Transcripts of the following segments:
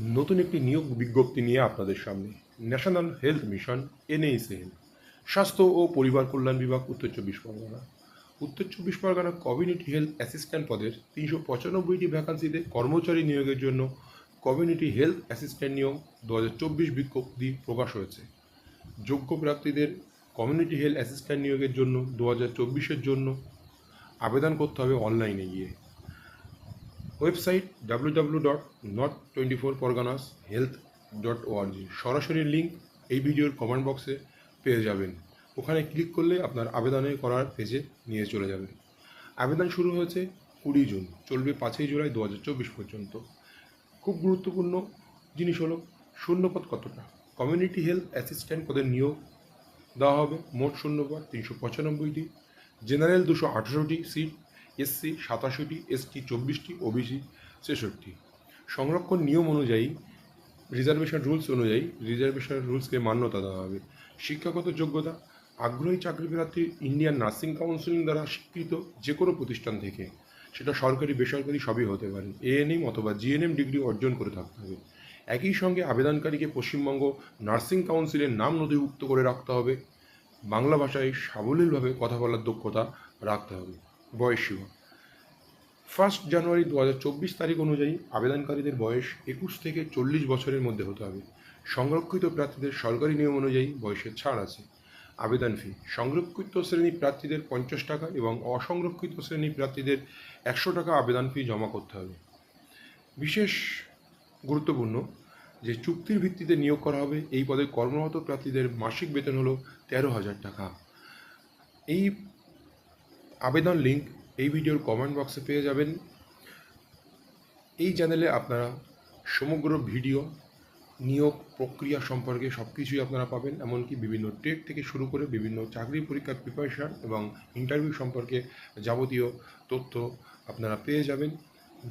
নতুন একটি নিয়োগ বিজ্ঞপ্তি নিয়ে আপনাদের সামনে। ন্যাশনাল হেলথ মিশন NHCN, স্বাস্থ্য ও পরিবার কল্যাণ বিভাগ, উত্তর চব্বিশ পরগনা। উত্তর চব্বিশ পরগনা কমিউনিটি হেলথ অ্যাসিস্ট্যান্ট পদের 395টি ভ্যাকান্সিতে কর্মচারী নিয়োগের জন্য কমিউনিটি হেলথ অ্যাসিস্ট্যান্ট নিয়োগ 2024 বিজ্ঞপ্তি প্রকাশ হয়েছে। যোগ্য প্রার্থীদের কমিউনিটি হেলথ অ্যাসিস্ট্যান্ট নিয়োগের জন্য 2024-এর জন্য আবেদন করতে হবে অনলাইনে গিয়ে। Website www.north24parganas.health.org। সরাসরি লিঙ্ক এই ভিডিওর কমেন্ট বক্সে পেয়ে যাবেন। ওখানে ক্লিক করলে আপনার আবেদনের করার পেজে নিয়ে চলে যাবে। আবেদন শুরু হয়েছে 20 জুন, চলবে 5 জুলাই 2024 পর্যন্ত। খুব গুরুত্বপূর্ণ জিনিস হলো শূন্যপদ কতটা। কমিউনিটি হেলথ অ্যাসিস্ট্যান্ট পদের নিয়োগ দেওয়া হবে। মোট শূন্যপদ 395টি, জেনারেল 218টি সিট, SC 87টি, ST 24টি, OBC 66টি। সংরক্ষণ নিয়ম অনুযায়ী রিজার্ভেশন রুলসকে মান্যতা দেওয়া হবে। শিক্ষাগত যোগ্যতা: আগ্রহী চাকরি প্রার্থী ইন্ডিয়ান নার্সিং কাউন্সিল দ্বারা স্বীকৃত যে কোনো প্রতিষ্ঠান থেকে, সেটা সরকারি বেসরকারি সবই হতে পারে, ANM অথবা GNM ডিগ্রি অর্জন করে থাকতে হবে। একই সঙ্গে আবেদনকারীকে পশ্চিমবঙ্গ নার্সিং কাউন্সিলের নাম নথিভুক্ত করে রাখতে হবে। বাংলা ভাষায় সাবলীলভাবে কথা বলার দক্ষতা রাখতে হবে। বয়সসীমা: 1 জানুয়ারি 2024 তারিখ অনুযায়ী আবেদনকারীদের বয়স 21 থেকে 40 বছরের মধ্যে হতে হবে। সংরক্ষিত প্রার্থীদের সরকারি নিয়ম অনুযায়ী বয়সের ছাড় আছে। আবেদন ফি: সংরক্ষিত শ্রেণী প্রার্থীদের 50 টাকা এবং অসংরক্ষিত শ্রেণী প্রার্থীদের 100 টাকা আবেদন ফি জমা করতে হবে। বিশেষ গুরুত্বপূর্ণ যে চুক্তির ভিত্তিতে নিয়োগ করা হবে। এই পদে কর্মরত প্রার্থীদের মাসিক বেতন হলো 13,000 টাকা। এই আবেদন লিঙ্ক এই ভিডিওর কমেন্ট বক্সে পেয়ে যাবেন। এই চ্যানেলে আপনারা সমগ্র ভিডিও, নিয়োগ প্রক্রিয়া সম্পর্কে সব কিছুই আপনারা পাবেন, এমনকি বিভিন্ন টেট থেকে শুরু করে বিভিন্ন চাকরি পরীক্ষার প্রিপারেশান এবং ইন্টারভিউ সম্পর্কে যাবতীয় তথ্য আপনারা পেয়ে যাবেন।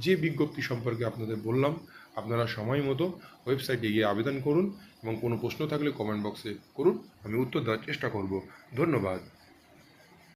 যে বিজ্ঞপ্তি সম্পর্কে আপনাদের বললাম, আপনারা সময় মতো ওয়েবসাইটে গিয়ে আবেদন করুন এবং কোনো প্রশ্ন থাকলে কমেন্ট বক্সে করুন, আমি উত্তর দেওয়ার চেষ্টা করব। ধন্যবাদ।